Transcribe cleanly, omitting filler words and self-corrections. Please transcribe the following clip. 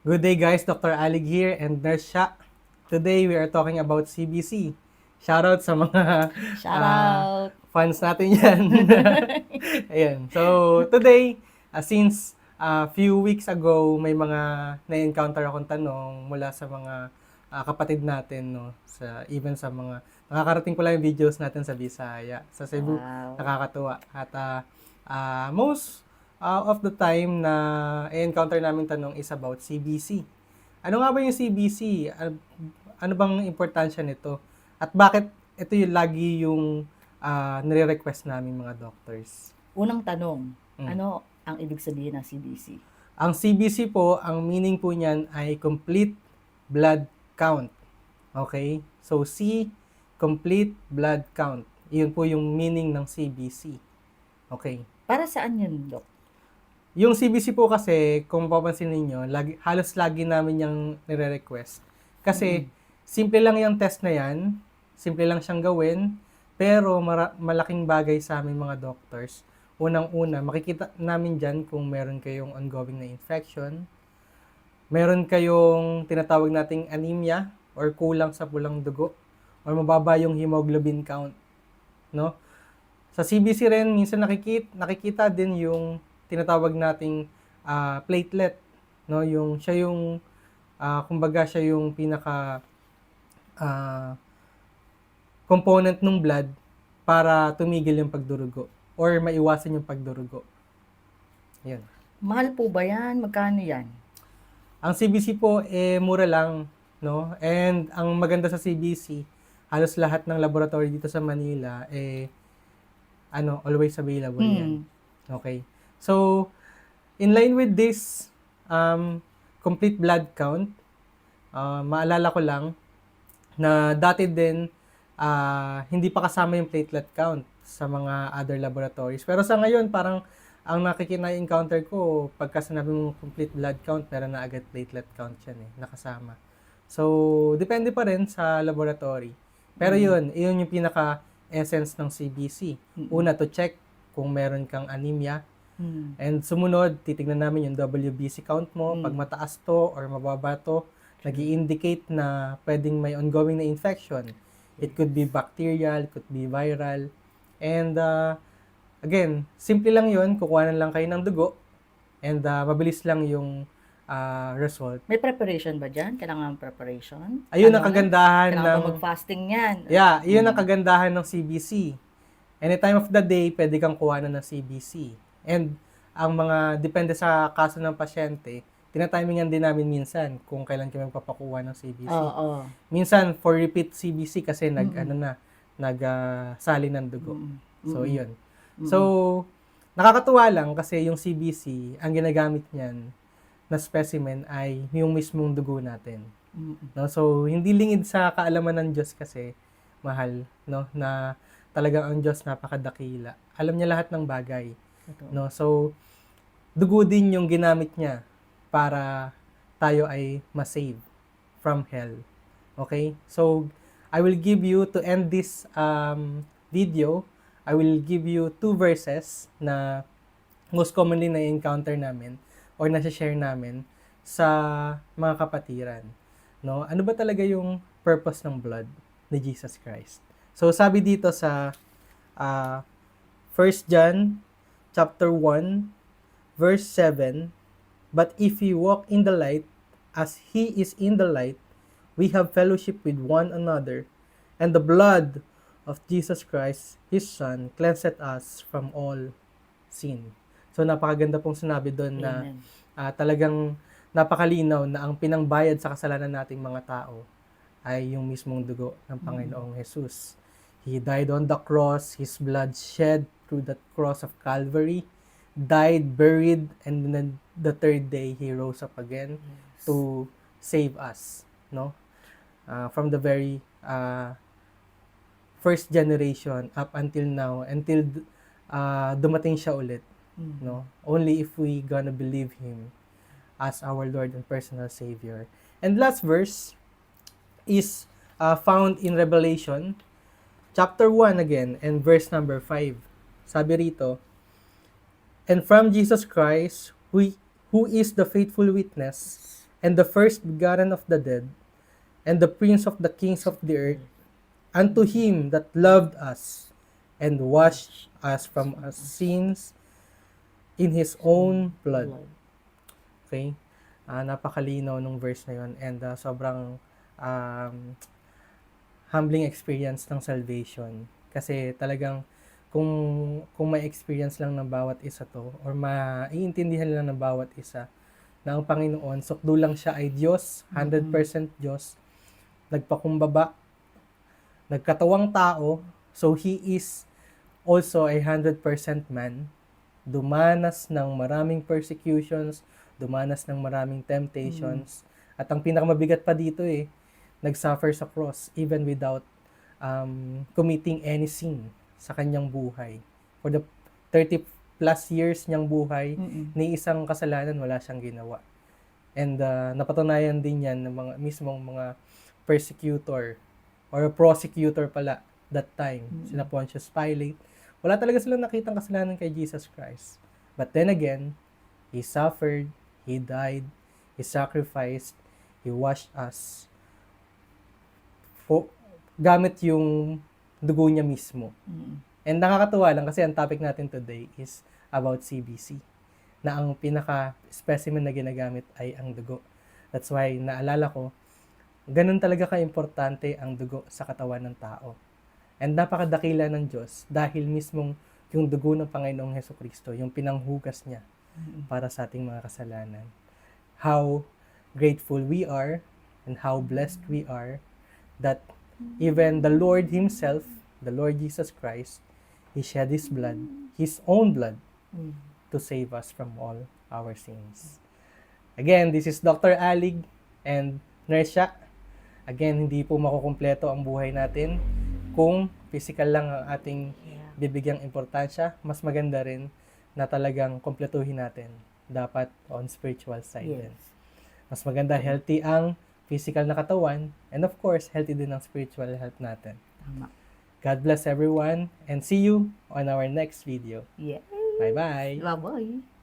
Good day guys, Dr. Alig here and Nurse Sha. Today we are talking about CBC. Shoutout sa mga Shout out! fans natin yan. Ayan. So today, since few weeks ago, may mga na-encounter akong tanong mula sa mga kapatid natin, no? Even sa mga, nakakarating ko lang yung videos natin sa Bisaya, sa Cebu. Wow. Nakakatuwa. At most of the time na encounter namin tanong is about CBC. Ano nga ba yung CBC? Ano bang importansya nito? At bakit ito yung lagi yung nire-request namin mga doctors? Unang tanong, ano ang ibig sabihin ng CBC? Ang CBC po, ang meaning po niyan ay complete blood count. Okay? So C, complete blood count. Iyon po yung meaning ng CBC. Okay. Para saan yun, Dok? Yung CBC po kasi, kung papansin ninyo, halos lagi namin yung nire-request. Kasi, simple lang yung test na yan, simple lang siyang gawin, pero malaking bagay sa aming mga doctors. Unang-una, makikita namin dyan kung meron kayong ongoing na infection, meron kayong tinatawag nating anemia, or kulang sa pulang dugo, or mababa yung hemoglobin count. No? Sa CBC rin, minsan nakikita din yung tinatawag nating platelet, no? Kumbaga siya yung pinaka component ng blood para tumigil yung pagdurugo or maiwasan yung pagdurugo. Yan. Mahal po ba yan? Magkano yan? Ang CBC po mura lang, no? And ang maganda sa CBC, halos lahat ng laboratory dito sa Manila always available yan. Okay. So, in line with this complete blood count, maalala ko lang na dati din hindi pa kasama yung platelet count sa mga other laboratories. Pero sa ngayon, parang ang encounter ko, pagka sinabi mong complete blood count, meron na agad platelet count yan nakasama. So, depende pa rin sa laboratory. Pero yun yung pinaka-essence ng CBC. Una, to check kung meron kang anemia. And sumunod, titignan namin yung WBC count mo. Pag mataas to or mababa to, nag-i-indicate na pwedeng may ongoing na infection. It could be bacterial, it could be viral. And again, simple lang yun. Kukuha na lang kayo ng dugo. And mabilis lang yung result. May preparation ba dyan? Kailangan preparation? Ayun ang kagandahan Kailangan ba mag-fasting yan? Yeah, yun ang kagandahan ng CBC. Any time of the day, pwede kang kuha na ng CBC. And ang depende sa kaso ng pasyente, tinatimingan din namin minsan kung kailan kami magpapakuha ng CBC. Minsan, for repeat CBC kasi nagsali ng dugo. So, yun. So, nakakatuwa lang kasi yung CBC, ang ginagamit niyan na specimen ay yung mismong dugo natin. No? So, hindi lingid sa kaalaman ng Diyos kasi mahal, no? Na talagang ang Diyos napakadakila. Alam niya lahat ng bagay. No? So, dugo din yung ginamit niya para tayo ay ma-save from hell. Okay? So, I will give you, to end this video, I will give you 2 verses na most commonly na-encounter namin or nasa-share namin sa mga kapatiran. No? Ano ba talaga yung purpose ng blood ni Jesus Christ? So, sabi dito sa 1 John chapter 1, verse 7, "But if we walk in the light, as He is in the light, we have fellowship with one another, and the blood of Jesus Christ, His Son, cleanseth us from all sin." So, napakaganda pong sinabi doon na talagang napakalinaw na ang pinangbayad sa kasalanan nating mga tao ay yung mismong dugo ng Panginoong Jesus. He died on the cross, His blood shed through that cross of Calvary, died, buried, and then the third day, He rose up again to save us, no? From the very first generation up until now, until dumating siya ulit, no? Only if we gonna believe Him as our Lord and personal Savior. And last verse is found in Revelation chapter 1 again, and verse number 5. Sabi rito, "And from Jesus Christ, who is the faithful witness and the first begotten of the dead, and the prince of the kings of the earth, unto him that loved us, and washed us from our sins in his own blood. Okay? Napakalinaw nung verse na yun, and sobrang um, humbling experience ng salvation. Kasi talagang kung may experience lang ng bawat isa to, or maiintindihan lang ng bawat isa, na ang Panginoon, sukdo lang siya ay Diyos, 100% Diyos, nagpakumbaba, nagkatawang tao, so He is also a 100% man, dumanas ng maraming persecutions, dumanas ng maraming temptations, at ang pinakamabigat pa dito nag-suffer sa cross, even without committing any sin sa kanyang buhay. For the 30 plus years niyang buhay, ni isang kasalanan wala siyang ginawa. And napatunayan din yan ng mga mismong mga persecutor or prosecutor pala that time, sina Pontius Pilate. Wala talaga silang nakitang kasalanan kay Jesus Christ. But then again, He suffered, He died, He sacrificed, He washed us gamit yung dugo niya mismo. And nakakatuwa lang kasi ang topic natin today is about CBC, na ang pinaka-specimen na ginagamit ay ang dugo. That's why naalala ko, ganun talaga ka-importante ang dugo sa katawan ng tao. And napakadakila ng Diyos dahil mismong yung dugo ng Panginoong Hesukristo, yung pinanghugas niya para sa ating mga kasalanan. How grateful we are and how blessed we are that even the Lord Himself, the Lord Jesus Christ, He shed His blood, His own blood, to save us from all our sins. Again, this is Dr. Alig and Nurse Shaq. Again, hindi po makukumpleto ang buhay natin kung physical lang ang ating bibigyang importansya. Mas maganda rin na talagang kumpletuhin natin. Dapat on spiritual side din. Mas maganda healthy ang physical na katawan, and of course, healthy din ang spiritual health natin. Tama. God bless everyone, and see you on our next video. Yeah. Bye-bye! Bye-bye.